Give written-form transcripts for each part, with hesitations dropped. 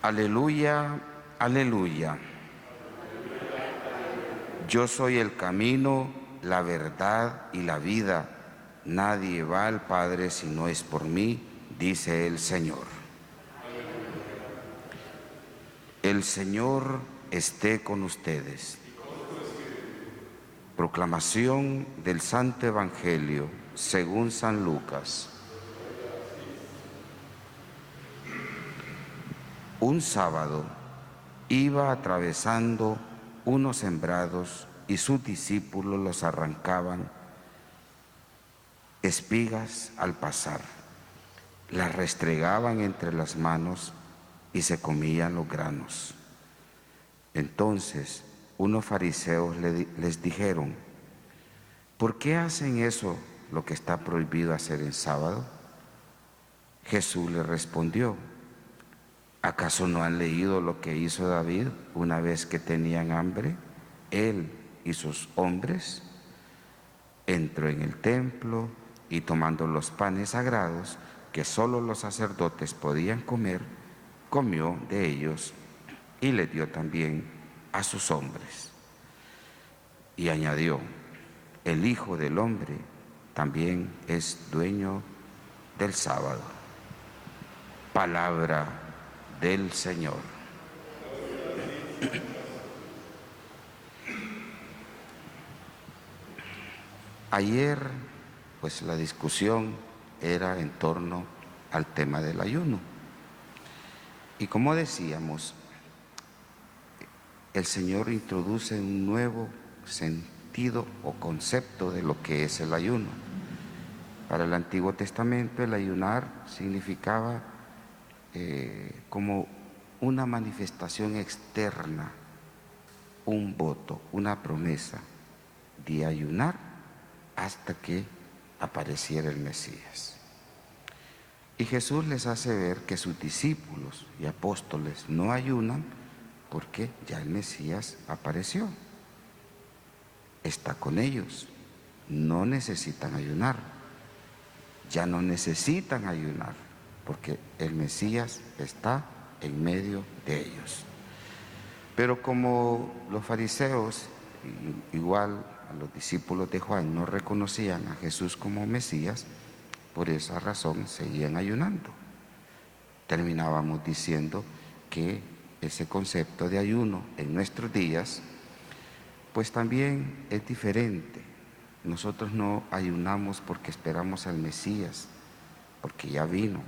Aleluya, aleluya. Yo soy el camino, la verdad y la vida. Nadie va al Padre si no es por mí, dice el Señor. El Señor esté con ustedes. Proclamación del Santo Evangelio según San Lucas. Un sábado iba atravesando unos sembrados y sus discípulos los arrancaban espigas al pasar, las restregaban entre las manos y se comían los granos. Entonces unos fariseos les dijeron: ¿por qué hacen eso, lo que está prohibido hacer en sábado? Jesús les respondió: ¿acaso no han leído lo que hizo David una vez que tenían hambre, él y sus hombres? Entró en el templo y, tomando los panes sagrados que solo los sacerdotes podían comer, comió de ellos y les dio también a sus hombres. Y añadió: el Hijo del Hombre también es dueño del sábado. Palabra del Señor. Ayer, pues la discusión era en torno al tema del ayuno. Y como decíamos, el Señor introduce un nuevo sentido o concepto de lo que es el ayuno. Para el Antiguo Testamento, el ayunar significaba como una manifestación externa, un voto, una promesa de ayunar hasta que apareciera el Mesías. Y Jesús les hace ver que sus discípulos y apóstoles no ayunan porque ya el Mesías apareció, está con ellos, no necesitan ayunar, ya no necesitan ayunar, porque el Mesías está en medio de ellos. Pero como los fariseos, igual a los discípulos de Juan, no reconocían a Jesús como Mesías, por esa razón seguían ayunando. Terminábamos diciendo que ese concepto de ayuno en nuestros días, pues también es diferente. Nosotros no ayunamos porque esperamos al Mesías, porque ya vino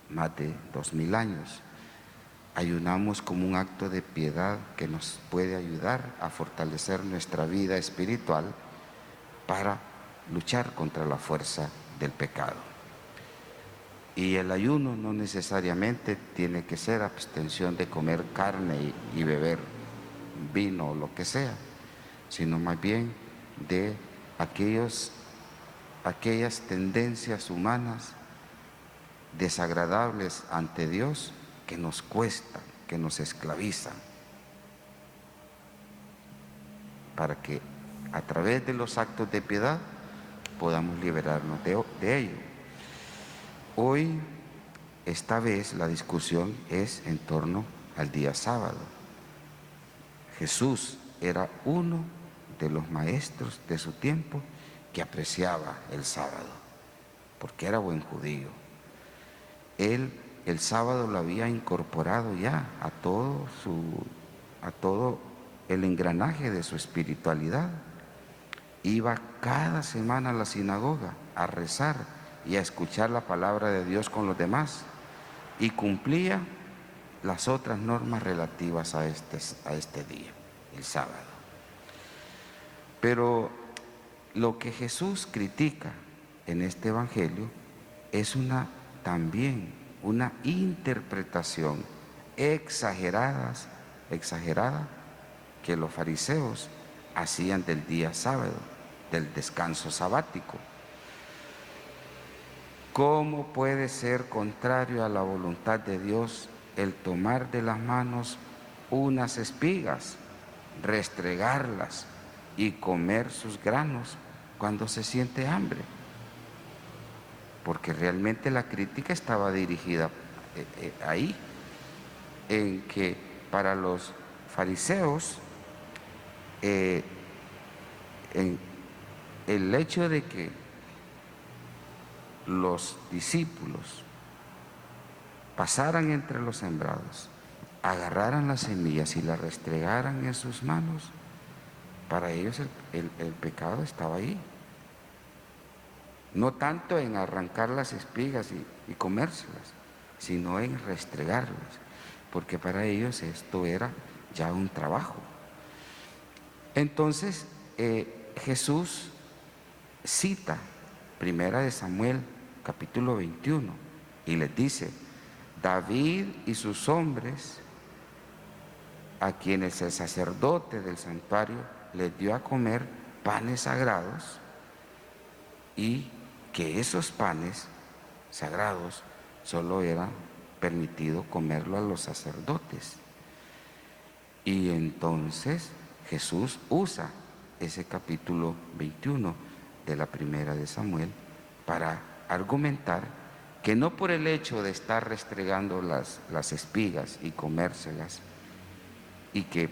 más de 2000 años. Ayunamos como un acto de piedad que nos puede ayudar a fortalecer nuestra vida espiritual para luchar contra la fuerza del pecado. Y el ayuno no necesariamente tiene que ser abstención de comer carne y beber vino o lo que sea, sino más bien de aquellas tendencias humanas desagradables ante Dios que nos cuestan, que nos esclavizan, para que a través de los actos de piedad podamos liberarnos de ello. Hoy, esta vez, la discusión es en torno al día sábado. Jesús era uno de los maestros de su tiempo que apreciaba el sábado, porque era buen judío. Él el sábado lo había incorporado ya a todo el engranaje de su espiritualidad. Iba cada semana a la sinagoga a rezar y a escuchar la palabra de Dios con los demás, y cumplía las otras normas relativas a este día, el sábado. Pero lo que Jesús critica en este Evangelio es también una interpretación exagerada que los fariseos hacían del día sábado, del descanso sabático. ¿Cómo puede ser contrario a la voluntad de Dios el tomar de las manos unas espigas, restregarlas y comer sus granos cuando se siente hambre? Porque realmente la crítica estaba dirigida ahí. en que para los fariseos en el hecho de que los discípulos pasaran entre los sembrados, agarraran las semillas y las restregaran en sus manos, para ellos el pecado estaba ahí. No tanto en arrancar las espigas y comérselas, sino en restregarlas, porque para ellos esto era ya un trabajo. Entonces Jesús cita 1 Samuel capítulo 21 y les dice: David y sus hombres, a quienes el sacerdote del santuario les dio a comer panes sagrados, y que esos panes sagrados solo era permitido comerlo a los sacerdotes. Y entonces Jesús usa ese capítulo 21 de la 1 Samuel para argumentar que no por el hecho de estar restregando las espigas y comérselas, y que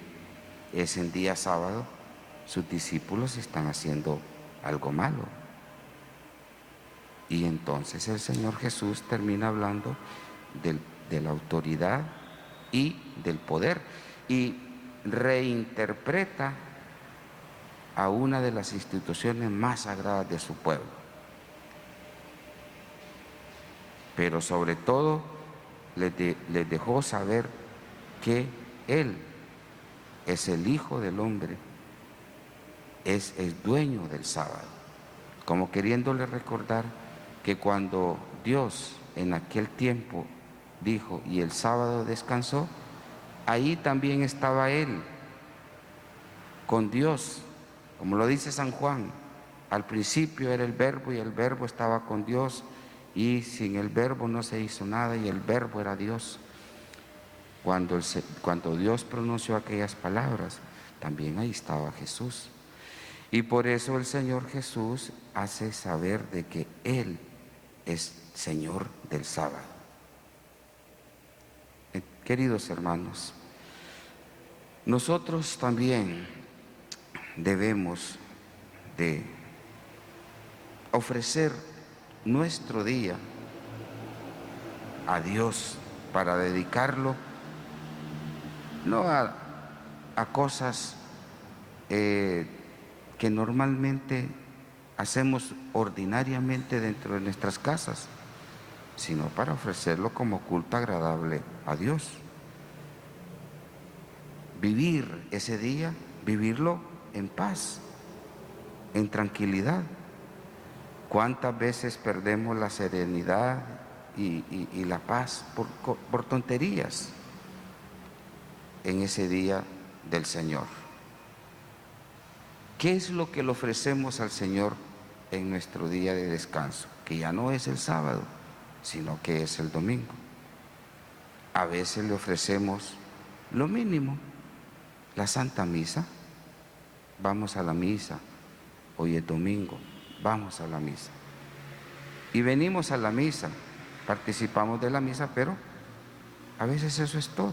es en día sábado, sus discípulos están haciendo algo malo. Y entonces el Señor Jesús termina hablando de la autoridad y del poder, y reinterpreta a una de las instituciones más sagradas de su pueblo. Pero sobre todo les dejó saber que Él es el Hijo del Hombre, es el dueño del sábado, como queriéndole recordar que cuando Dios en aquel tiempo dijo: y el sábado descansó, ahí también estaba Él con Dios, como lo dice San Juan: al principio era el Verbo y el Verbo estaba con Dios, y sin el Verbo no se hizo nada, y el Verbo era Dios. Cuando Dios pronunció aquellas palabras, también ahí estaba Jesús. Y por eso el Señor Jesús hace saber de que Él es Señor del sábado. Queridos hermanos, nosotros también debemos de ofrecer nuestro día a Dios para dedicarlo no a cosas que normalmente hacemos ordinariamente dentro de nuestras casas, sino para ofrecerlo como culto agradable a Dios. Vivir ese día, vivirlo en paz, en tranquilidad. ¿Cuántas veces perdemos la serenidad y la paz por tonterías en ese día del Señor? ¿Qué es lo que le ofrecemos al Señor en nuestro día de descanso? Que ya no es el sábado, sino que es el domingo. A veces le ofrecemos lo mínimo, la Santa Misa. Vamos a la misa, hoy es domingo, vamos a la misa. Y venimos a la misa, participamos de la misa, pero a veces eso es todo.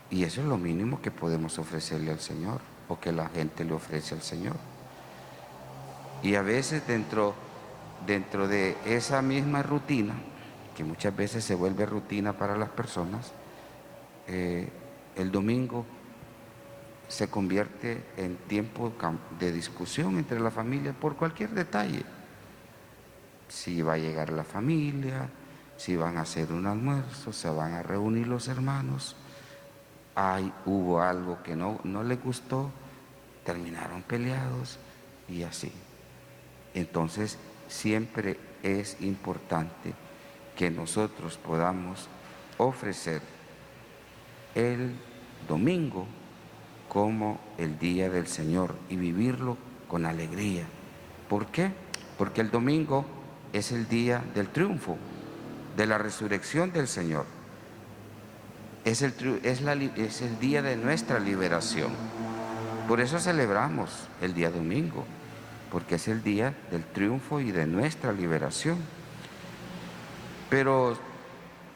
Y eso es lo mínimo que podemos ofrecerle al Señor, o que la gente le ofrece al Señor. Y a veces dentro de esa misma rutina, que muchas veces se vuelve rutina para las personas, el domingo se convierte en tiempo de discusión entre la familia por cualquier detalle. Si va a llegar la familia, si van a hacer un almuerzo, se van a reunir los hermanos, hubo algo que no les gustó, terminaron peleados y así. Entonces siempre es importante que nosotros podamos ofrecer el domingo como el día del Señor y vivirlo con alegría. ¿Por qué? Porque el domingo es el día del triunfo, de la resurrección del Señor. Es el día de nuestra liberación. Por eso celebramos el día domingo, porque es el día del triunfo y de nuestra liberación. Pero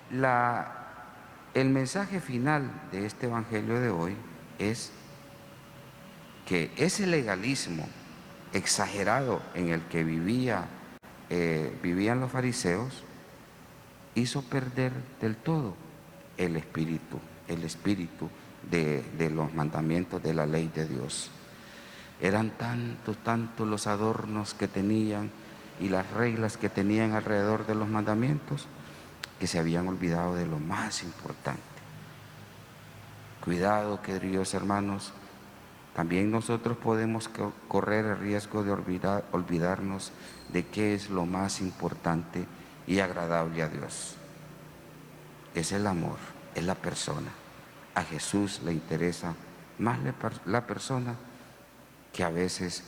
la El mensaje final de este evangelio de hoy es que ese legalismo exagerado en el que vivían los fariseos hizo perder del todo el espíritu de los mandamientos de la ley de Dios. Eran tantos los adornos que tenían y las reglas que tenían alrededor de los mandamientos que se habían olvidado de lo más importante. Cuidado, queridos hermanos, también nosotros podemos correr el riesgo de olvidarnos de qué es lo más importante y agradable a Dios. Es el amor, es la persona. A Jesús le interesa más la persona que a veces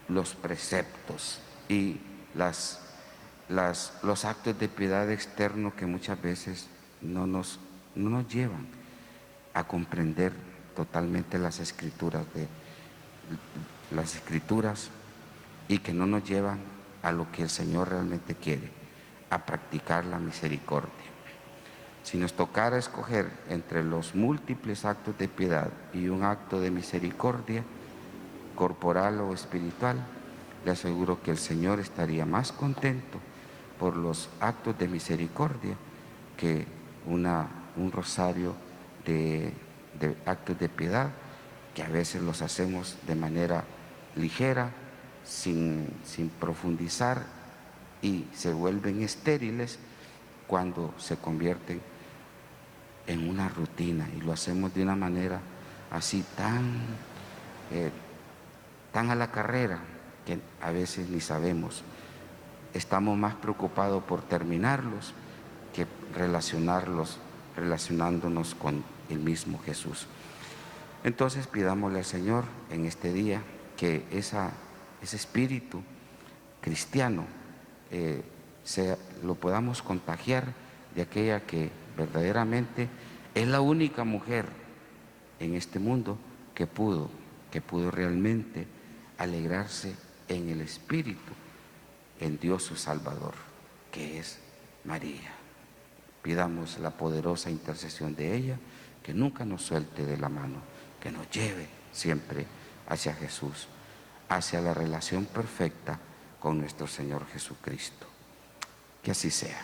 los preceptos y los actos de piedad externos que muchas veces no nos llevan a comprender totalmente las escrituras y que no nos llevan a lo que el Señor realmente quiere, a practicar la misericordia. Si nos tocara escoger entre los múltiples actos de piedad y un acto de misericordia, corporal o espiritual, le aseguro que el Señor estaría más contento por los actos de misericordia que un rosario de actos de piedad que a veces los hacemos de manera ligera, sin profundizar, y se vuelven estériles cuando se convierten en una rutina y lo hacemos de una manera así tan a la carrera que a veces ni sabemos. Estamos más preocupados por terminarlos que relacionándonos con el mismo Jesús. Entonces pidámosle al Señor en este día que ese espíritu cristiano lo podamos contagiar de aquella que verdaderamente es la única mujer en este mundo que pudo realmente alegrarse en el Espíritu, en Dios su Salvador, que es María. Pidamos la poderosa intercesión de ella, que nunca nos suelte de la mano, que nos lleve siempre hacia Jesús, hacia la relación perfecta con nuestro Señor Jesucristo. Que así sea.